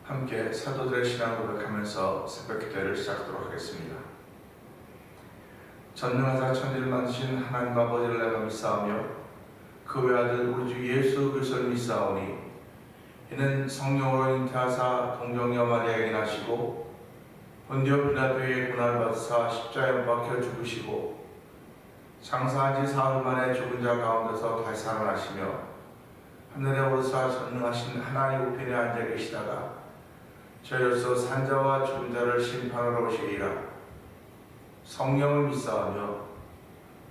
함께 사도들의 신앙을 고백하면서 새벽기도를 시작하도록 하겠습니다. 전능하사 천지를 만드신 하나님 아버지를 내가 믿사오며 그 외아들 우리 주 예수 그리스도를 믿사오니 이는 성령으로 잉태하사 동정녀 마리아에게 나시고 본디오 빌라도의 고난을 받으사 십자가에 못 박혀 죽으시고 장사한 지 사흘 만에 죽은 자 가운데서 다시 살아나시며 하늘에 오르사 전능하신 하나님 우편에 앉아 계시다가 저희로서 산자와 죽은 자를 심판하러 오시리라. 성령을 믿사오며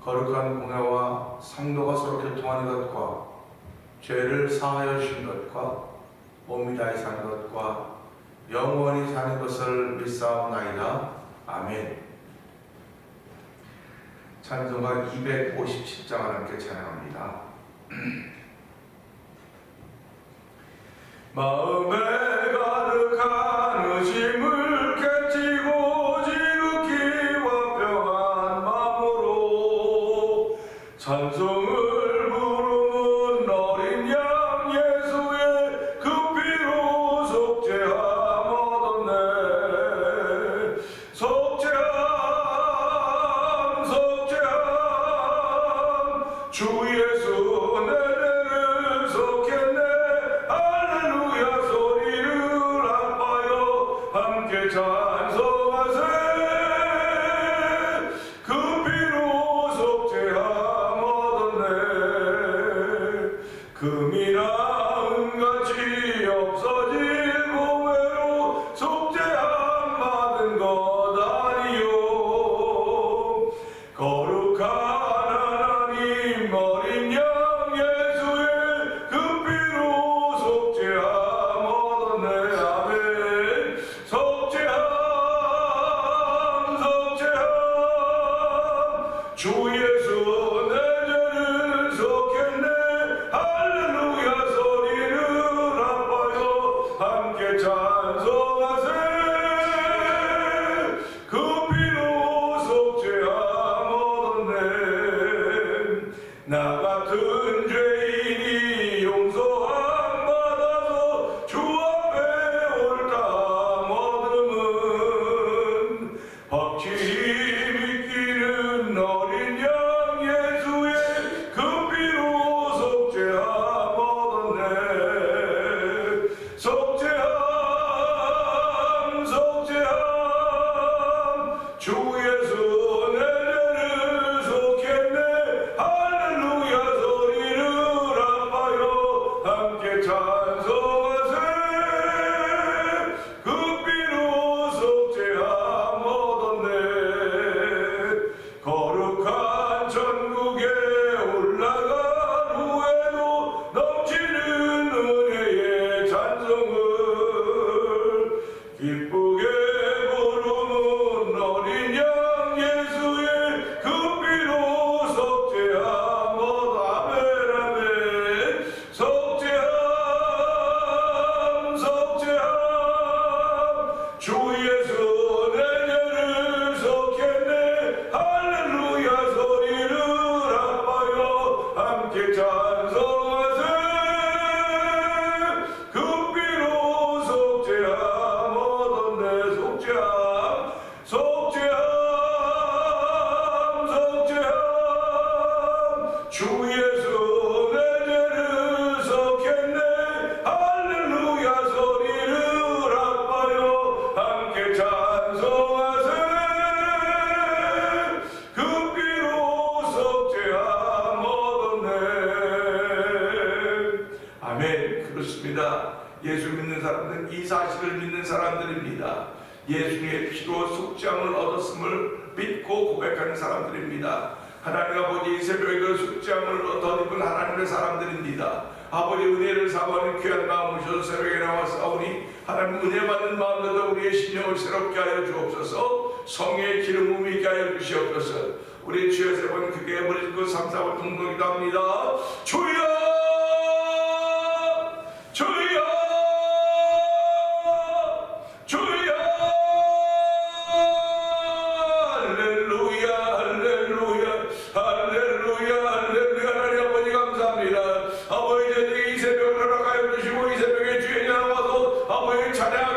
거룩한 공회와 성도가 서로 교통하는 것과 죄를 사하여 주신 것과 몸이 다히 사는 것과 영원히 사는 것을 믿사오나이다. 아멘. 찬송가 257장을 함께 찬양합니다. 마음에 가득한 의심을 깨치고 지극히와 평안 마음으로 찬송을 부르는 어린 양 예수의 그 피로 속죄함 얻었네. 속죄함 속죄함 주 예수 내 죄를 속했네. 할렐루야 소리를 아파요 함께 찬송하세. 그 피로 속죄함 얻었네. 금이나 은같이 없어질 보배로 속죄함 받은 것 아니요. 거룩한 하나님 어린 양 예수의 그 피로 속죄함 얻었네. 아멘. 속죄함 속죄함 주 예수 내 죄를 속했네. 할렐루야 소리를 아파요 함께 찬송하세. 그 피로 속죄함 얻었네. 나 같은 죄인이 용서함 받아서 주 앞에 옳다함 얻음은 확실히 믿기는 어린 양 예수의 그 피로 속죄함 얻었네. 속죄함 속죄함 주 예수 내 죄를 속했네. 할렐루야 소리를 아파요 함께 찬송하세. 그 피로 속죄함 얻었네. 거룩한 천국에 올라간 후에도 넘치는 은혜의 찬송을 기쁘게 부르는 어린 양 예수의 그 피로 속죄함 얻어. 아멘 아멘. 속죄함 속죄함 주 예수 내 죄를 속했네. 할렐루야 소리를 아파요 함께 찬송하세. 그 피로 속죄함 얻었네. 속죄함 속죄함 속죄함 주 예수 내 죄를 속했네. 할렐루야 소리를 아파요 함께 찬송하세. 그 피로 속죄함 얻었네. 아멘. 그렇습니다. 예수 믿는 사람들은 이 사실을 믿는 사람들입니다. 예수님의 피로 속죄함을 얻었음을 믿고 고백하는 사람들입니다. 하나님 아버지 이 새벽에 그 속죄함을 덧입은 하나님의 사람들입니다. 아버지 은혜를 사모하는 귀한 마음 오셔서 새벽에 나와싸우니 하나님 은혜 받는 마음으로 우리의 심령을 새롭게 하여 주옵소서. 성령의 기름 부음이 있게 하여 주시옵소서. 우리 주여 세 번 크게 해버릴 그 3, 4번 동동이다 합니다. 주여 주여 주여. 할렐루야 할렐루야 할렐루야 할렐루야. 하나님 아버지 감사합니다. 아버지 이 새벽을 허락하여 주시고 이 새벽에 주의 나와서 아버지 찬양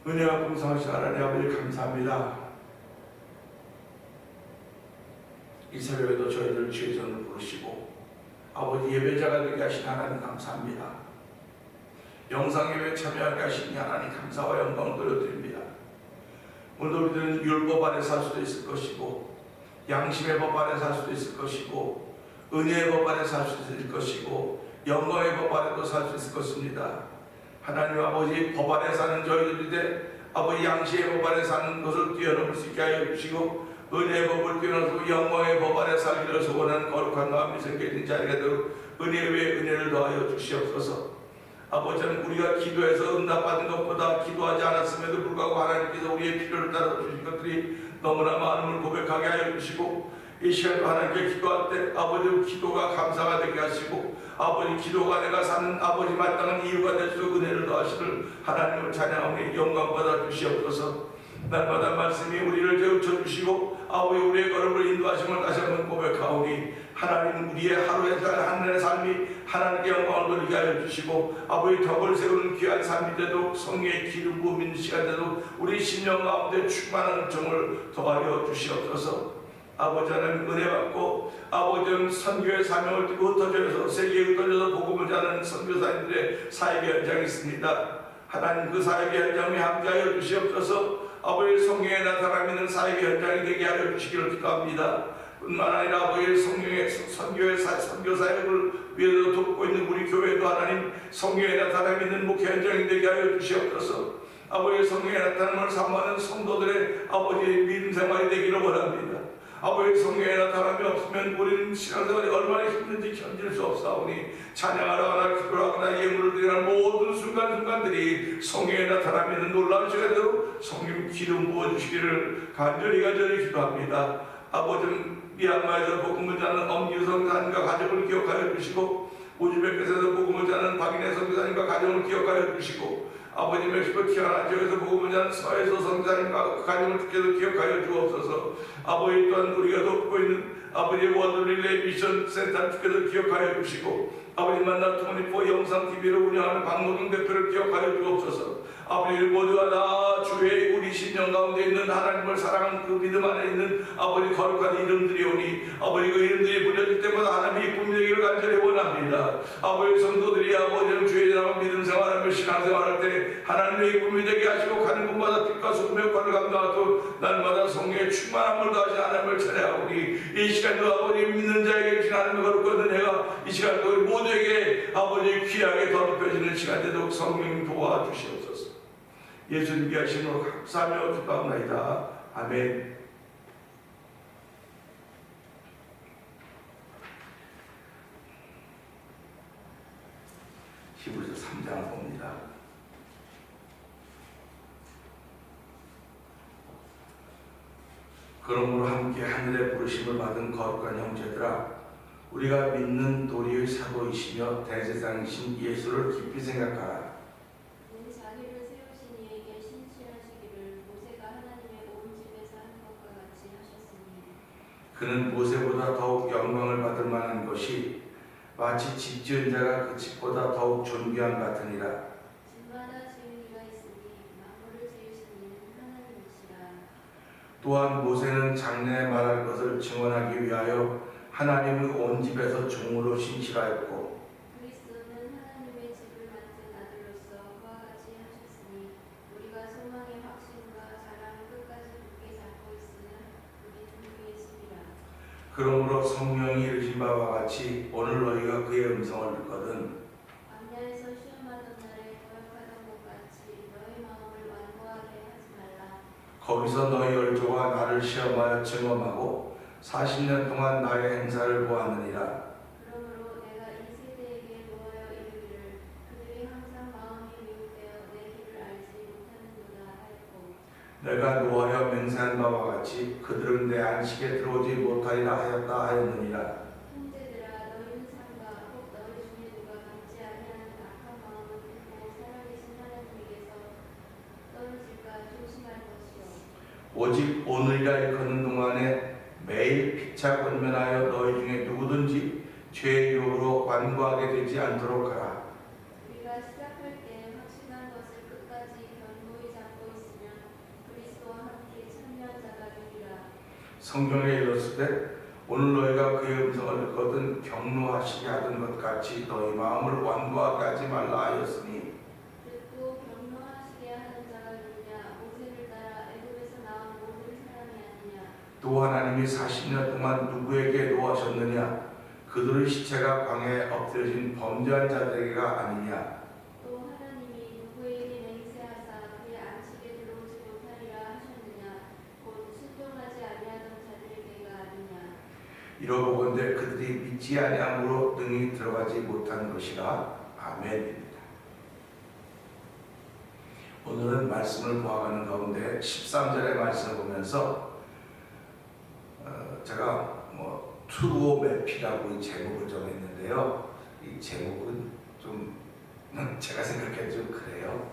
은혜와 공성하신 하나님 아버지 감사합니다. 이 새벽에도 저희들 주의 손을 부르시고 아버지 예배자가 되게 하신 하나님 감사합니다. 영상예배 참여하게 하신 하나님 감사와 영광을 돌려드립니다. 오늘도 우리들은 율법 안에 살 수도 있을 것이고 양심의 법 안에 살 수도 있을 것이고 은혜의 법 안에 살 수도 있을 것이고 영광의 법 안에도 살 수 있을 것입니다. 하나님 아버지 법 안에 사는 저희들인데 아버지 양심의 법 안에 사는 것을 뛰어넘을 수 있게 하여 주시고 은혜의 법을 뛰어넘고 영광의 법 안에 살기를 소원하는 거룩한 마음이 생겨있는 자리가 되도록 은혜 위에 은혜를 더하여 주시옵소서. 아버지는 우리가 기도해서 응답받은 것보다 기도하지 않았음에도 불구하고 하나님께서 우리의 필요를 따라 주신 것들이 너무나 많음을 고백하게 하여 주시고 이 시간도 하나님께 기도할 때 아버지 기도가 감사가 되게 하시고 아버지 기도가 내가 사는 아버지 마땅한 이유가 될 수 있는 은혜를 더하시를 하나님을 찬양하오니 영광받아 주시옵소서. 날마다 말씀이 우리를 깨우쳐 주시고 아버지 우리의 걸음을 인도하심을 다시 한번 고백하오니 하나님 우리의 하루의 하늘의 삶이 하나님께 영광을 돌리게 하여 주시고 아버지 덕을 세우는 귀한 삶이 되도록 성령의 기름 부음 있는 시간 되도록 우리 심령 가운데 충만한 은총을 더하여 주시옵소서. 아버지 하나님 은혜 받고 아버지는 선교의 사명을 띠고 흩어져서 세계에 흩어져서 복음을 전하는 선교사님들의 사역의 현장이 있습니다. 하나님 그 사역의 현장에 함께하여 주시옵소서. 아버지 성령에 나타나 있는 사역의 현장이 되게 하여 주시기를 기도합니다. 뿐만 아니라 아버지 성령의 선교의 선교 사역을 위해서 돕고 있는 우리 교회도 하나님 성령에 나타나 있는 목회 현장이 되게 하여 주시옵소서. 아버지 성령에 나타남을 사모하는 성도들의 아버지 믿음 생활이 되기를 원합니다. 아버지 성령에 나타남이 없으면 우리는 신앙생활이 얼마나 힘든지 견딜 수 없사오니 찬양하거나 기도하거나 예물을 드리는 모든 순간순간들이 성령에 나타남이 있는 놀라운 시간대로 성령 기름 부어주시기를 간절히 기도합니다. 아버지 미얀마에서 복음을 전하는 엄유성 사님과 가족을 기억하여 주시고 우즈베크에서 복음을 전하는 박인혜 선교사님과 가정을 기억하여 주시고 아버지 멕시코 티아나 지역에서 복음을 전하는 서해소 선교사님과 가정을 특별히 기억하여 주옵소서. 아버지 또한 우리가 돕고 있는 아버지 워드릴레이 미션 센터 특별히 기억하여 주시고 아버지 만나 투모니포 영상TV를 운영하는 박노동 대표를 기억하여 주옵소서. 아버지 모두가 다 주의 우리 심령 가운데 있는 하나님을 사랑하는 그 믿음 안에 있는 아버지 거룩한 이름들이 오니 아버지 그 이름들이 불려질 때마다 하나님의 꿈이 되기를 간절히 원합니다. 아버지 성도들이 아버지 주의 이름을 믿음 생활하며 신앙생활할 때 하나님의 꿈이 되게 하시고 가는 곳마다 빛과 소금의 역할을 감당하도록 날마다 성령의 충만함을 더하신 하나님을 찬양하오니 이 시간도 아버지 믿는 자에게 주신 하나님의 거룩한 은혜가 이 시간도 우리 모두에게 아버지 귀하게 더럽혀지는 시간 되도록 성령 도와주시옵소서. 예수님 귀하심으로 감사하며 기도합니다. 아멘. 히브리서 3장을 봅니다. 그러므로 함께 하늘의 부르심을 받은 거룩한 형제들아, 우리가 믿는 도리의 사도이시며 대제사장이신 예수를 깊이 생각하라. 그는 모세보다 더욱 영광을 받을 만한 것이 마치 집 지은 자가 그 집보다 더욱 존귀한 같으니라. 집마다 지은 이가 있으니 만물을 지으신 이는 하나님이시라. 또한 모세는 장래에 말할 것을 증언하기 위하여 하나님의 온 집에서 종으로 신실하였고 그리스도는 하나님의 집을 만든 아들로서 그와 같이 하셨으니 우리가 소망의 확신과 자랑을 끝까지 굳게 잡고 있으나 우리는 그의 집이라. 그러므로 성령이 이르신 바와 같이 오늘 너희가 그의 음성을 듣거든 광야에서 시험하던 날에 거역하던 것 같이 너희 마음을 완고하게 하지 말라. 거기서 너희 열조가 나를 시험하여 증언하고 40년 동안 나의 행사를 보았느니라. 그러므로 내가 이 세대에게 놓아여 이르기를 그들이 항상 마음이 미혹되어 내 길을 알지 못하는도다 하였고 내가 노하여 맹세한 바와 같이 그들은 내 안식에 들어오지 못하리라 하였다 하였느니라. 형제들아 너희는 삼가 혹 너희 중에 누가 믿지 아니하는 악한 마음을 품고 살아계신 하나님에게서 떨어질까 조심할 것이요. 오직 오늘이라 일컫는 동안에 매일 피차 권면하여 너희 중에 누구든지 죄의 유혹으로 완고하게 되지 않도록 하라. 우리가 시작할 때 확신한 것을 끝까지 견고히 잡고 성경에 이르렀을 때 오늘 너희가 그의 음성을 듣거든 경노하시게 하던 것 같이 너희 마음을 완고하게 하지 말라 하였으니 듣고 경노하시게 하는 자가 누구냐 모세를 따라 애굽에서 나온 모든 사람이 아니냐 또 하나님이 40년 동안 누구에게 노하셨느냐 그들의 시체가 광야에 엎드려진 범죄한 자들에게가 아니냐 또 하나님이 누구에게 맹세하사 그의 안식에 들어오지 못하리라 하셨느냐 곧 순종하지 아니하던 자들에게가 아니냐 이러보건대 그들이 믿지 아니함으로 능히 들어가지 못한 것이라. 아멘입니다. 오늘은 말씀을 보아가는 가운데 13절의 말씀을 보면서 제가 투오맵이라고 제목을 정했는데요. 이 제목은 좀 제가 생각해도 좀 그래요.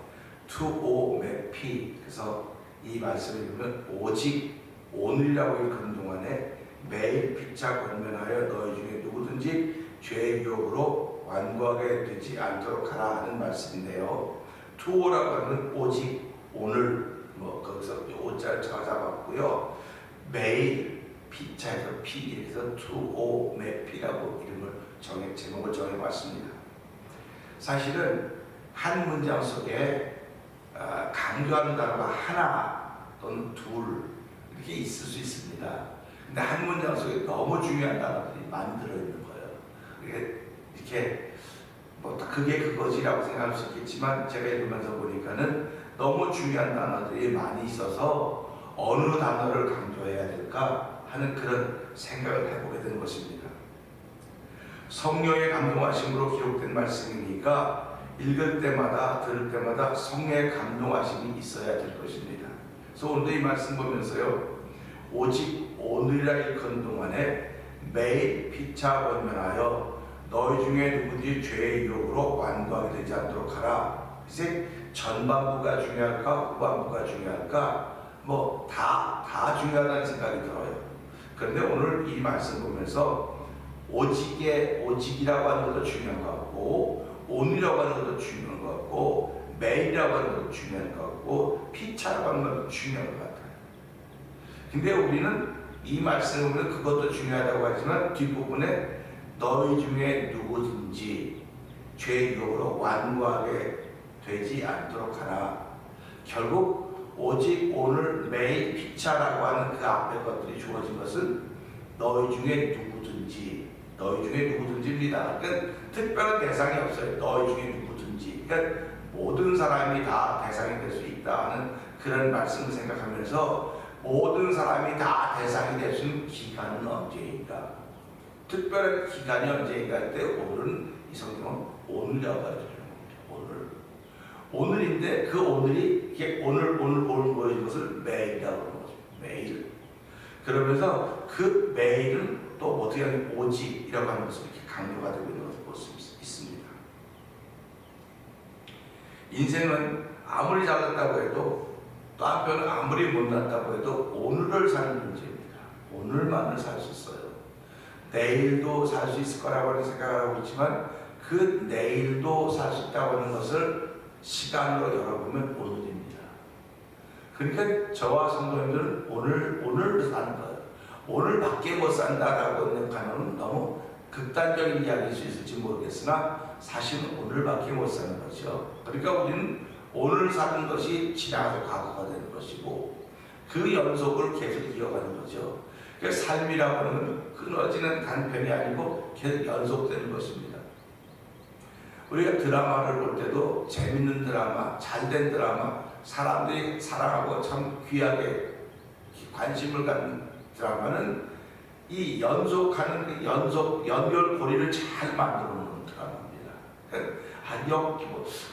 투오맵이 그래서 이 말씀을 읽으면 오직 오늘이라고 읽는 동안에 매일 피차 권면하여 너희 중에 누구든지 죄의 유혹으로 완고하게 되지 않도록 하라 하는 말씀인데요. 투오라고 하는 오직 오늘 거기서 오자를 찾아봤고요. 매일 피차에서 피에서 투오매피라고 이름을 제목을 정해봤습니다. 사실은 한 문장 속에 강조하는 단어가 하나 또는 둘 이렇게 있을 수 있습니다. 근데 한 문장 속에 너무 중요한 단어들이 많이 들어있는 거예요. 이렇게 그게 그거지라고 생각할 수 있겠지만 제가 읽으면서 보니까는 너무 중요한 단어들이 많이 있어서 어느 단어를 강조해야 될까 하는 그런 생각을 해보게 되는 것입니다. 성령의 감동하심으로 기록된 말씀이니까 읽을 때마다 들을 때마다 성령의 감동하심이 있어야 될 것입니다. 그래서 오늘도 이 말씀 보면서요. 오직 오늘이라 일컫는 동안에 매일 피차 권면하여 너희 중에 누구든지 죄의 유혹으로 완고하게 되지 않도록 하라. 이제 전반부가 중요할까 후반부가 중요할까 다 중요하다는 생각이 들어요. 그런데 오늘 이 말씀 보면서 오직이라고 하는 것도 중요한 것 같고 오늘이라고 하는 것도 중요한 것 같고 매일이라고 하는 것도 중요한 것 같고 피차라고 하는 것도 중요한 것 같아요. 근데 우리는 이 말씀을 보면 그것도 중요하다고 하지만 뒷부분에 너희 중에 누구든지 죄의 유혹으로 완고하게 되지 않도록 하라. 결국 오직 오늘 매일 피차라고 하는 그 앞에 것들이 주어진 것은 너희 중에 누구든지입니다. 그러니까 특별한 대상이 없어요. 너희 중에 누구든지. 그러니까 모든 사람이 다 대상이 될 수 있다 하는 그런 말씀을 생각하면서 모든 사람이 다 대상이 될 수 있는 기간은 언제인가? 특별한 기간이 언제인가 할 때 오늘은 이 성경은 오늘이라고 가르쳐주는 겁니다. 오늘인데 그 오늘이 이게 오늘 보여진 것을 매일이라고 하는 거죠. 매일. 그러면서 그 매일은 또 어떻게 하면 오직이라고 하는 것을 이렇게 강조가 되고 있는 것을 볼 수 있습니다. 인생은 아무리 잘났다고 해도 또 한편은 아무리 못났다고 해도 오늘을 사는 문제입니다. 오늘만을 살 수 있어요. 내일도 살 수 있을 거라고 생각을 하고 있지만 그 내일도 살 수 있다고 하는 것을 시간으로 열어보면 오늘입니다. 그러니까 저와 성도님들은 오늘 사는 거예요. 오늘밖에 못 산다라고 하는 단어는 너무 극단적인 이야기일 수 있을지 모르겠으나 사실은 오늘밖에 못 사는 거죠. 그러니까 우리는 오늘 사는 것이 지나가서 과거가 되는 것이고 그 연속을 계속 이어가는 거죠. 그러니까 삶이라고 하는 끊어지는 단편이 아니고 계속 연속되는 것입니다. 우리가 드라마를 볼 때도 재밌는 드라마, 잘된 드라마, 사람들이 사랑하고 참 귀하게 관심을 갖는 드라마는 이 연속하는 그 연결고리를 잘 만들어 놓는 드라마입니다.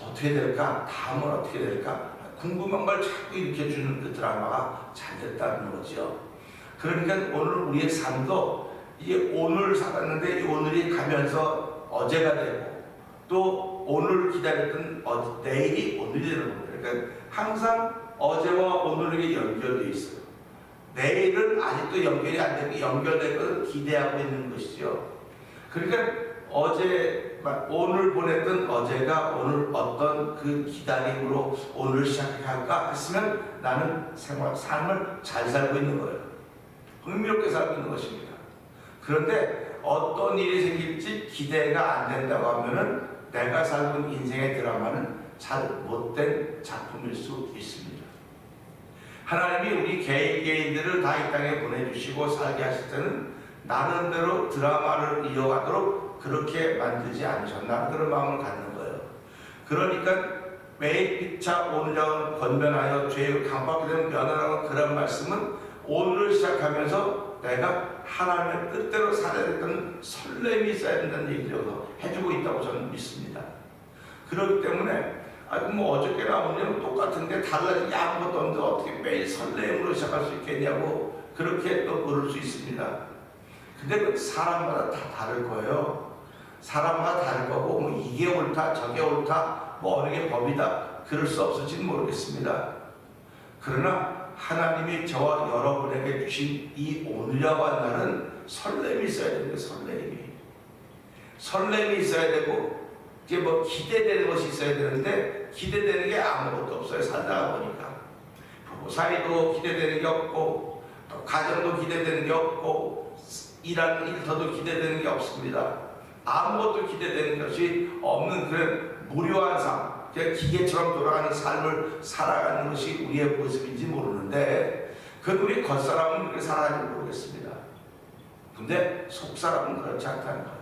어떻게 될까? 다음은 어떻게 될까? 궁금한 걸 자꾸 일으켜주는 그 드라마가 잘 됐다는 거죠. 그러니까 오늘 우리의 삶도 이게 오늘 살았는데 이 오늘이 가면서 어제가 되고 또 오늘 기다렸던 내일이 오늘이 되는 거예요. 그러니까 항상 어제와 오늘이 연결되어 있어요. 내일은 아직도 연결이 안 되고 연결될 것을 기대하고 있는 것이죠. 그러니까 오늘 보냈던 어제가 오늘 어떤 그 기다림으로 오늘 시작할까 했으면 나는 삶을 잘 살고 있는 거예요. 흥미롭게 살고 있는 것입니다. 그런데 어떤 일이 생길지 기대가 안 된다고 하면은 내가 살고 있는 인생의 드라마는 잘 못된 작품일 수 있습니다. 하나님이 우리 개인들을 다 이 땅에 보내주시고 살게 하실 때는 나름대로 드라마를 이어가도록 그렇게 만들지 않으셨나 그런 마음을 갖는 거예요. 그러니까 매일 피차 오늘은 권면하여 죄의 강박이 되는 변화라는 그런 말씀은 오늘을 시작하면서 내가 하나님의 뜻대로 살아야 된다는 설렘이 있어야 된다는 얘기를 해주고 있다고 저는 믿습니다. 그렇기 때문에 뭐 어저께나 오늘은 똑같은데 달라진 게 아무것도 없는데 어떻게 매일 설렘으로 시작할 수 있겠냐고 그렇게 또 물을 수 있습니다. 근데 그 사람마다 다 다를 거예요. 사람마다 다를 거고 뭐 이게 옳다 저게 옳다 뭐 어느 게 법이다 그럴 수 없을지는 모르겠습니다. 그러나 하나님이 저와 여러분에게 주신 이 오늘이라고 하는 날은 설렘이 있어야 됩니다. 설렘이 있어야 되고 이제 뭐 기대되는 것이 있어야 되는데 기대되는 게 아무것도 없어요. 살다가 보니까 부부 사이도 기대되는 게 없고 또 가정도 기대되는 게 없고 일하는 일터도 기대되는 게 없습니다. 아무것도 기대되는 것이 없는 그런 무료한 삶, 그냥 기계처럼 돌아가는 삶을 살아가는 것이 우리의 모습인지 모르는데 그건 우리 겉사람은 그렇게 살아가는지 모르겠습니다. 근데 속사람은 그렇지 않다는 거예요.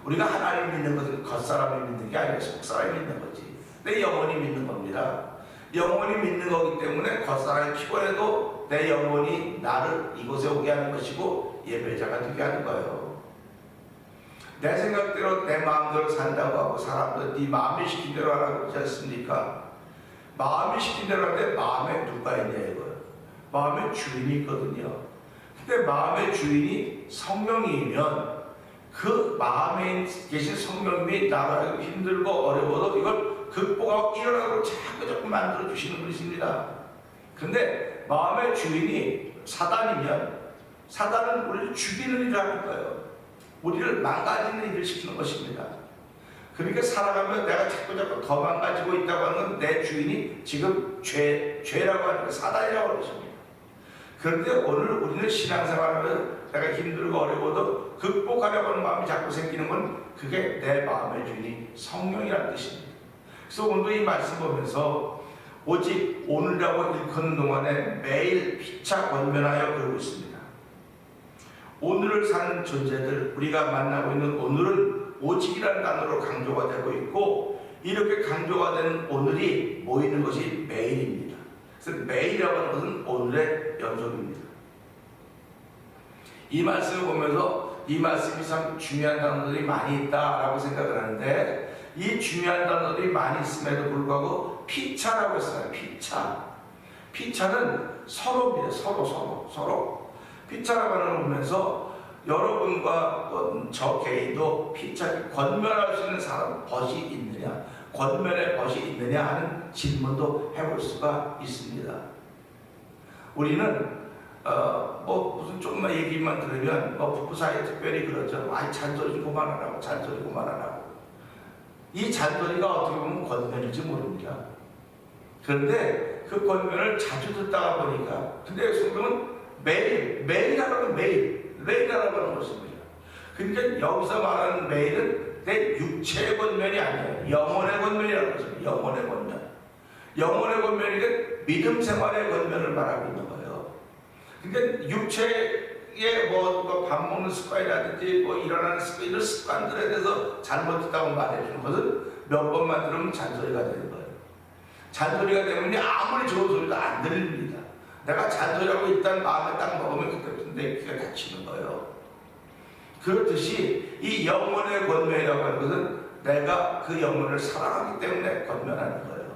우리가 하나님을 믿는 것은 겉사람이 믿는 게 아니라 속사람이 믿는 거지. 내 영혼이 믿는 겁니다. 영혼이 믿는 거기 때문에 겉사람이 피곤해도 내 영혼이 나를 이곳에 오게 하는 것이고 예배자가 되게 하는 거예요. 내 생각대로 내 마음대로 산다고 하고 사람들 네 마음이 시킨 대로 하라고 그러지 않습니까? 마음이 시킨 대로 하는데 마음에 누가 있냐 이거예요. 마음에 주인이 있거든요. 근데 마음의 주인이 성령이면 그 마음에 계신 성령님이 나를 힘들고 어려워도 이걸 극복하고 일어나도록 자꾸 만들어 주시는 분이십니다. 근데 마음의 주인이 사단이면 사단은 우리를 죽이는 일을 하는 거예요. 우리를 망가지는 일을 시키는 것입니다. 그러니까 살아가면 내가 자꾸 더 망가지고 있다고 하는 건 내 주인이 지금 죄라고 하는 거 사단이라고 하는 것입니다. 그런데 오늘 우리는 신앙생활하면서 내가 힘들고 어려워도 극복하려고 하는 마음이 자꾸 생기는 건 그게 내 마음의 주인이 성령이라는 뜻입니다. 그래서 오늘도 이 말씀 보면서 오직 오늘이라고 일컫는 동안에 매일 피차 권면하여 그러고 있습니다. 오늘을 사는 존재들, 우리가 만나고 있는 오늘은 오직이라는 단어로 강조가 되고 있고 이렇게 강조가 되는 오늘이 모이는 것이 매일입니다. 그래서 매일이라고 하는 것은 오늘의 연속입니다. 이 말씀을 보면서 이 말씀이 참 중요한 단어들이 많이 있다라고 생각을 하는데 이 중요한 단어들이 많이 있음에도 불구하고 피차라고 했어요. 피차는 서로입니다. 서로 피차라고 하는 걸 보면서 여러분과 저 개인도 피차 권면할 수 있는 사람 벗이 있느냐 권면의 벗이 있느냐 하는 질문도 해볼 수가 있습니다. 우리는 뭐 무슨 조금만 얘기만 들으면 부부 사이에 특별히 그러죠. 잔소리 좀 그만하라고 이 잔소리가 어떻게 보면 권면일지 모릅니다. 그런데 그 권면을 자주 듣다가 보니까 근데 성경은 매일 하라는 하라는 것입니다. 그러니까 여기서 말하는 매일은 내 육체의 권면이 아니에요. 영혼의 권면이라는 것입니다. 영혼의 권면이니까 믿음 생활의 권면을 말하고 있는 거예요. 그러니까 육체의 밥 먹는 습관이라든지 일어나는 습관 이런 습관들에 대해서 잘못했다고 말해주는 것은 몇 번만 들으면 잔소리가 되는 거예요. 잔소리가 되면 아무리 좋은 소리도 안 들립니다. 내가 잔소리하고 일단 마음에 딱 먹으면 그때부터 내 귀가 닫히는 거예요. 그렇듯이 이 영혼의 권면이라고 하는 것은 내가 그 영혼을 사랑하기 때문에 권면하는 거예요.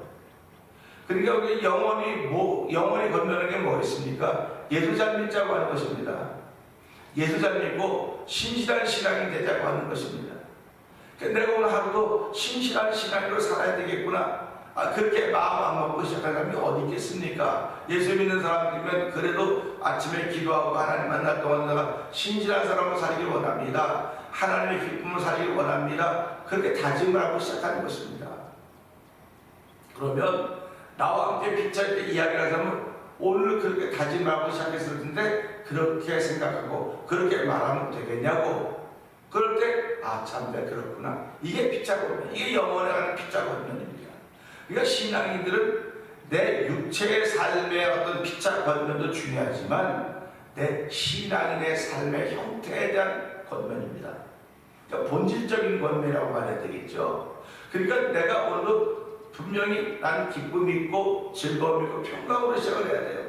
그러니까 우리 영혼이 권면하는 게 뭐겠습니까? 예수 잘 믿자고 하는 것입니다. 예수 잘 믿고 신실한 신앙이 되자고 하는 것입니다. 그러니까 내가 오늘 하루도 신실한 신앙으로 살아야 되겠구나. 그렇게 마음 안 먹고 시작한 사람이 어디 있겠습니까? 예수 믿는 사람들이면 그래도 아침에 기도하고 하나님 만날 동안 내가 신실한 사람으로 살기를 원합니다. 하나님의 기쁨을 살기를 원합니다. 그렇게 다짐을 하고 시작하는 것입니다. 그러면 나와 함께 피차 때 이야기를 하자면 오늘 그렇게 다짐하고 시작했을 텐데 그렇게 생각하고 그렇게 말하면 되겠냐고. 그럴 때 아 참 내가 그렇구나. 이게 피자거든요. 이게 영원에 가는 피자거든요입니다. 그러니까 신앙인들은 내 육체의 삶의 어떤 피자 권면도 중요하지만 내 신앙인의 삶의 형태에 대한 권면입니다. 그러니까 본질적인 권면이라고 말해야 되겠죠. 그러니까 내가 오늘도 분명히 난 기쁨이 있고 즐거움이 있고 평강으로 시작을 해야 돼요.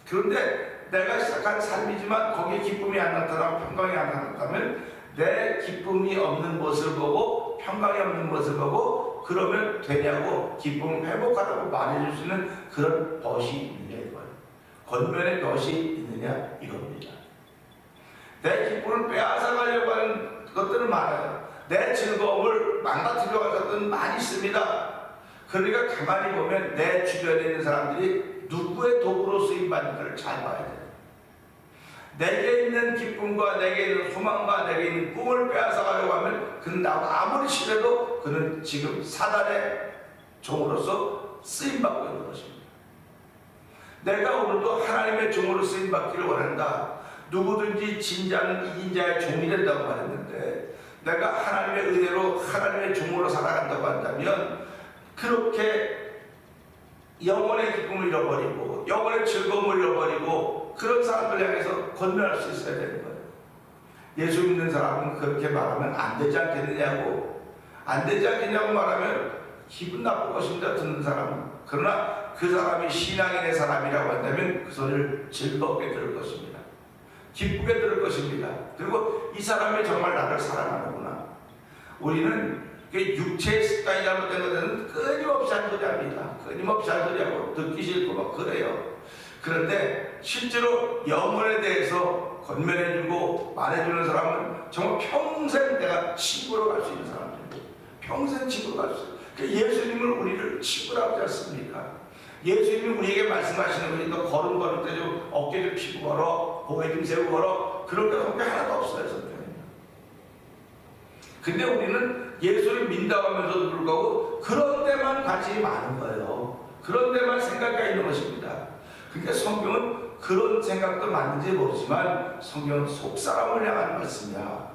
그런데 내가 시작한 삶이지만 거기에 기쁨이 안 나타나고 평강이 안 나타나면 내 기쁨이 없는 모습을 보고 평강이 없는 모습을 보고 그러면 되냐고 기쁨을 회복하라고 말해줄 수 있는 그런 벗이 있느냐 이거예요. 권면의 벗이 있느냐 이겁니다. 내 기쁨을 빼앗아가려고 하는 것들은 많아요. 내 즐거움을 망가뜨리려고 하는 것들은 많이 있습니다. 그러니까 가만히 보면 내 주변에 있는 사람들이 누구의 도구로 쓰임받는가를 잘 봐야 돼요. 내게 있는 기쁨과 내게 있는 소망과 내게 있는 꿈을 빼앗아가려고 하면 그는 나도 아무리 싫어도 그는 지금 사단의 종으로서 쓰임받고 있는 것입니다. 내가 오늘도 하나님의 종으로 쓰임받기를 원한다. 누구든지 진짜는 이긴 자의 종이 된다고 말했는데 내가 하나님의 은혜로 하나님의 종으로 살아간다고 한다면 그렇게 영혼의 기쁨을 잃어버리고 영혼의 즐거움을 잃어버리고 그런 사람들 향해서 권면할 수 있어야 되는 거예요. 예수 믿는 사람은 그렇게 말하면 안 되지 않겠느냐고. 안 되지 않겠냐고 말하면 기분 나쁠 것입니다. 듣는 사람은. 그러나 그 사람이 신앙인의 사람이라고 한다면 그 소리를 즐겁게 들을 것입니다. 기쁘게 들을 것입니다. 그리고 이 사람이 정말 나를 사랑하는구나. 우리는 육체의 습관이 잘못된 것들은 끊임없이 한 소리 합니다. 끊임없이 한 소리하고 듣기 싫고 막 그래요. 그런데 실제로 영혼에 대해서 권면해주고 말해주는 사람은 정말 평생 내가 친구로 갈 수 있는 사람들입니다. 평생 친구로 갈 수 있어요. 예수님은 우리를 친구라고 하지 않습니까? 예수님이 우리에게 말씀하시는 것이 너 걸을 때 좀 어깨 좀 피고 걸어, 고개 좀 세우고 걸어. 그런 게 성경에 하나도 없어요. 성경에. 근데 우리는 예수를 믿는다고 하면서도 불구하고 그런 데만 관심이 많은 거예요. 그런 데만 생각가 있는 것입니다. 그러니까 성경은 그런 생각도 맞는지 모르지만 성경은 속사람을 향한 말씀이야.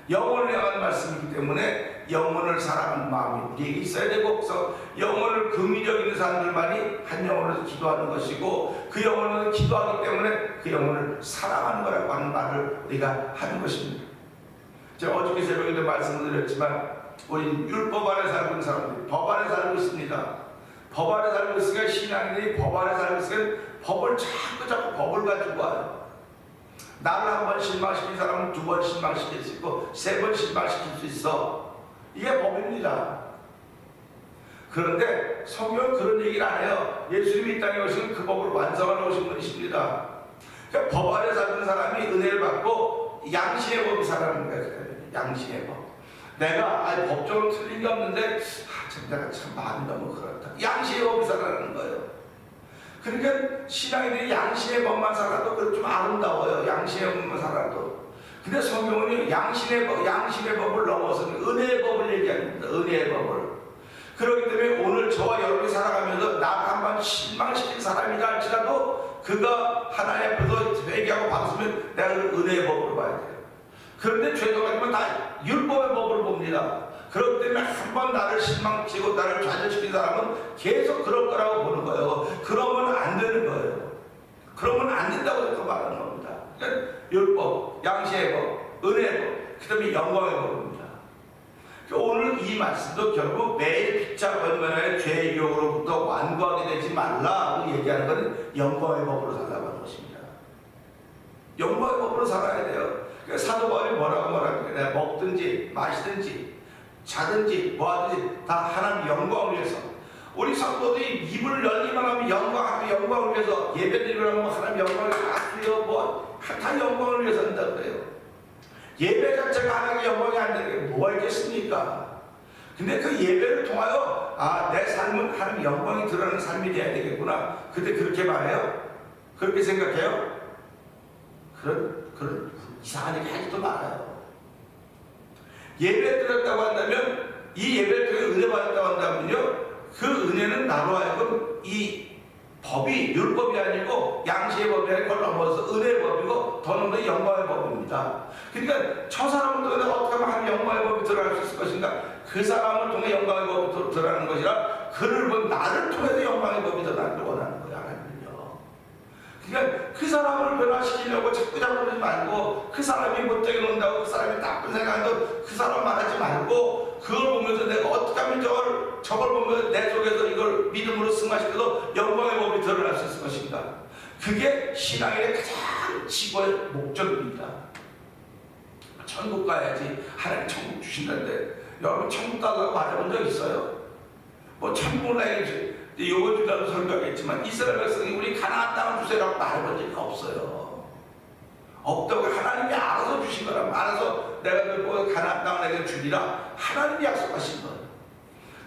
영혼을 향한 말씀이기 때문에 영혼을 사랑하는 마음이 우리에게 있어야 되고 그래서 영혼을 긍휼력 있는 사람들만이 한 영혼으로 기도하는 것이고 그 영혼은 기도하기 때문에 그 영혼을 사랑하는 거라고 하는 말을 우리가 하는 것입니다. 제가 어저께 새벽에도 말씀드렸지만 우리 율법 안에 살고 있는 사람들이 법 안에 살고 있습니다. 법 안에 살고 있으니까 신앙인들이 법 안에 살고 있으니까 법을 자꾸 법을 가지고 와요. 나를 한 번 실망시킨 사람은 두 번 실망시킬 수 있고 세 번 실망시킬 수 있어. 이게 법입니다. 그런데 성경은 그런 얘기를 안 해요. 예수님이 이 땅에 오신 그 법을 완성하러 오신 분이십니다. 그러니까 법 안에 사는 사람이 은혜를 받고 양심의 법이 살아가는 거예요. 양심의 법. 내가 법적으로 틀린 게 없는데 참 내가 참 마음이 너무 그렇다. 양심의 법이 살아가는 거예요. 그러니까 신앙인들이 양심의 법만 살아도 그 좀 아름다워요. 양심의 법만 살아도. 근데 성경은 양심의 법을 넘어서는 은혜의 법을 얘기합니다. 은혜의 법을. 그렇기 때문에 오늘 저와 여러분이 살아가면서 나 한번 실망시킨 사람이라 할지라도 그가 하나님 앞에서 회개하고 받았으면 내가 그 은혜의 법으로 봐야 돼요. 그런데 죄송하지만 다 율법의 법으로 봅니다. 그렇기 때문에 한 번 나를 실망시키고 나를 좌절시킨 사람은 계속 그럴 거라고 보는 거예요. 그러면 안 되는 거예요. 그러면 안 된다고 해서 말하는 겁니다. 그러니까 율법, 양심의 법, 은혜의 법, 그 다음에 영광의 법입니다. 그러니까 오늘 이 말씀도 결국 매일 피차 권면하여 죄의 유혹으로부터 완고하게 되지 말라고 얘기하는 것은 영광의 법으로 살라고 하는 것입니다. 영광의 법으로 살아야 돼요. 그러니까 사도 바울이 뭐라고 말하는 거예요? 먹든지 마시든지 자든지 뭐하든지 다 하나님 영광을 위해서. 우리 성도들이 입을 열기만 하면 영광을 위해서 예배드리면 하면 하나님 영광을 위해서 다 영광을 위해서 한다 그래요. 예배 자체가 하나님의 영광이 안 되는 게 뭐가 있겠습니까? 근데 그 예배를 통하여 내 삶은 하나님 영광이 드러나는 삶이 돼야 되겠구나. 근데 그렇게 말해요? 그렇게 생각해요? 그런 이상한 얘기 하지도 말아요. 예배를 드렸다고 한다면 이 예배를 통해 은혜 받았다고 한다면요 그 은혜는 나로 하여금 이 법 법이 율법이 아니고 양심의 법이 아니고 그걸 넘어서 은혜의 법이고 더 넘어 영광의 법입니다. 그러니까 저 사람을 통해 어떻게 하면 영광의 법이 들어갈 수 있을 것인가? 그 사람을 통해 영광의 법이 들어가는 것이라 그를 본 나를 통해서 영광의 법이 들어가기를 원하는 거야. 하나님은요. 그러니까 그 사람을 변화시키려고 자꾸 그러지 말고 그 사람이 못되게 논다고 그 사람이 나쁜 생각한다고 그 사람 말하지 말고 그걸 보면서 내가 어떻게 하면 저걸 보면 내 속에서 이걸 믿음으로 승화시켜서 영광의 법이 드러날 수 있을 것인가. 그게 신앙의 가장 지고의 목적입니다. 천국 가야지 하나님 천국 주신다는데 여러분 천국 달라고 말해본 적 있어요? 뭐 천국을 나야지 요번 주라도 설교하겠지만 이스라엘 백성이 우리 가나안 땅을 주세요라고 말해본 적이 없어요. 없다고 하나님이 알아서 주신 거라. 알아서 내가 그 가나안 땅을 내게 주리라 하나님이 약속하신 거예요.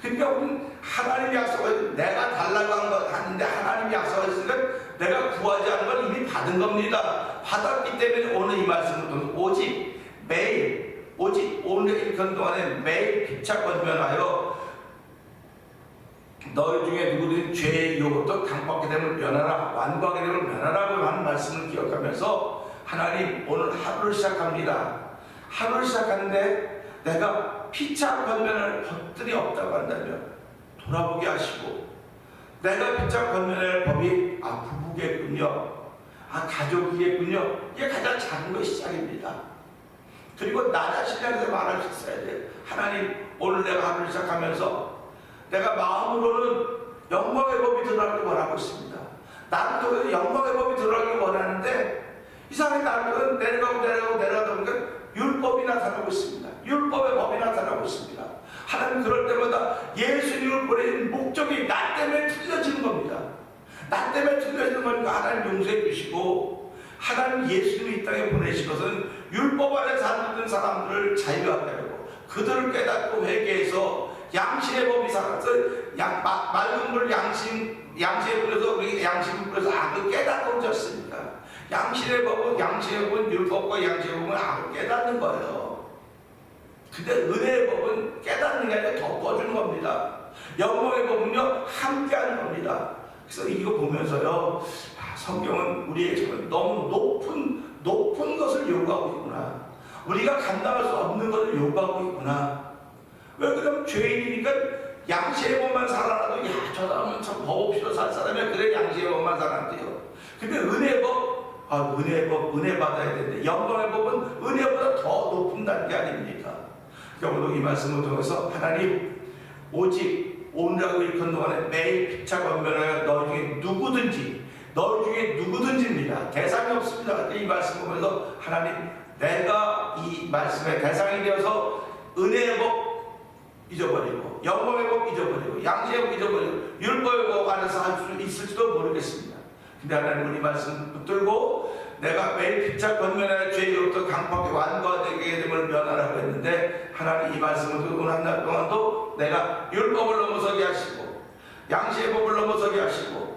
그러니까 우리는 하나님이 약속하신 내가 달라고 한 거 하는데 하나님이 약속하셨으니까 내가 구하지 않은 걸 이미 받은 겁니다. 받았기 때문에 오늘 이 말씀을 통해서 오직 오늘 일편 동안에 매일 피차 권면하여 너희 중에 누구든 죄의 유혹부터 강박하게 되면 면하라 완고하게 되면 면하라고 하는 말씀을 기억하면서 하나님 오늘 하루를 시작합니다. 하루를 시작하는데 내가 피차 권면할 것들이 없다고 한다면 돌아보게 하시고 내가 피차 권면할 법이 부부겠군요. 가족이겠군요. 이게 가장 작은 것이 시작입니다. 그리고 나 자신에게서 말할 수 있어야 돼요. 하나님 오늘 내가 하루를 시작하면서 내가 마음으로는 영광의 법이 드러나길 원하고 있습니다. 나를 통해서 영광의 법이 드러나길 원하는데 이 사람이 나를 통해서 내려가다 보니까 율법이 나타나고 있습니다. 율법의 법이 나타나고 있습니다. 하나님 그럴 때마다 예수님을 보내는 목적이 나 때문에 틀려지는 겁니다. 나 때문에 틀려지는 거니까 하나님 용서해 주시고 하나님 예수님이 이 땅에 보내신 것은 율법 아래 살던 사람들을 자유하게 하고 그들을 깨닫고 회개해서 양심의 법이 살아서 맑은 물 양심에 불려서 우리 양심을 불려서 악을 깨닫고 오셨습니다. 양심의 법은 율법과 양심의 법은 악을 깨닫는 거예요. 근데 은혜의 법은 깨닫는 게 아니라 덮어주는 겁니다. 영광의 법은요 함께하는 겁니다. 그래서 이거 보면서요 성경은 우리에게 정말 너무 높은 것을 요구하고 있구나. 우리가 감당할 수 없는 것을 요구하고 있구나. 왜 그러면 죄인이니까 양심의 법만 살아나도 저 사람은 참 법 없이도 살 사람이야. 그래 양심의 법만 살아나대요. 근데 은혜의 법, 은혜의 법, 은혜 받아야 되는데 영광의 법은 은혜보다 더 높은 단계 아닙니까? 그러니까 오늘 이 말씀을 통해서 하나님 오직 오늘하고 일편 동안에 매일 피차 권면하여 너희 중에 누구든지입니다. 대상이 없습니다. 이 말씀 보면서 하나님 내가 이 말씀의 대상이 되어서 은혜의 법 잊어버리고 영광의 법 잊어버리고 양심의 법 잊어버리고 율법의 법 안에서 할 수 있을지도 모르겠습니다. 근데 하나님 우리 말씀 붙들고 내가 매일 피차 권면하여 죄로부터 강팍하게 완고하게 됨을 면하라고 했는데 하나님 이 말씀을 듣고 한 날 동안도 내가 율법을 넘어서게 하시고 양심의 법을 넘어서게 하시고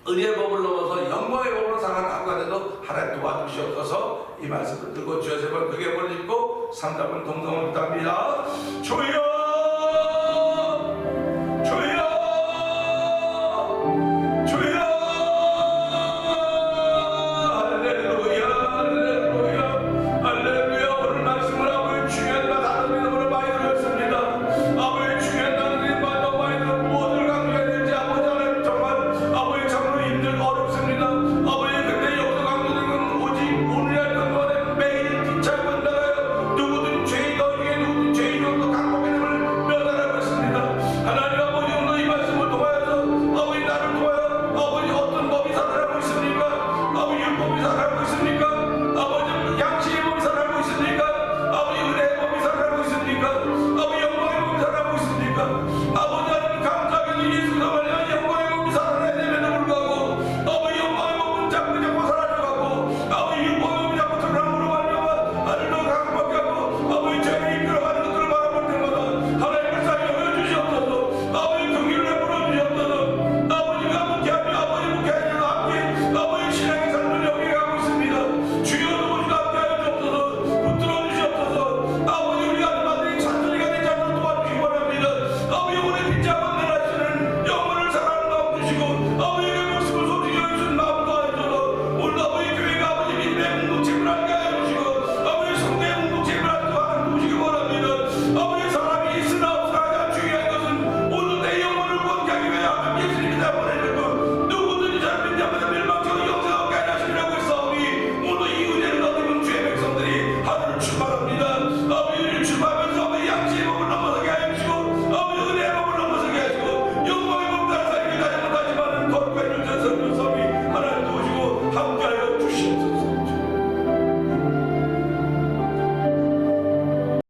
은혜의 법을 넘어서 영광의 법으로 살아나고 하는데도 하나님 도와주시옵소서. 이 말씀을 듣고 주여 제발 그게 벌리고 상담을 동성을 부탁합니다. 주여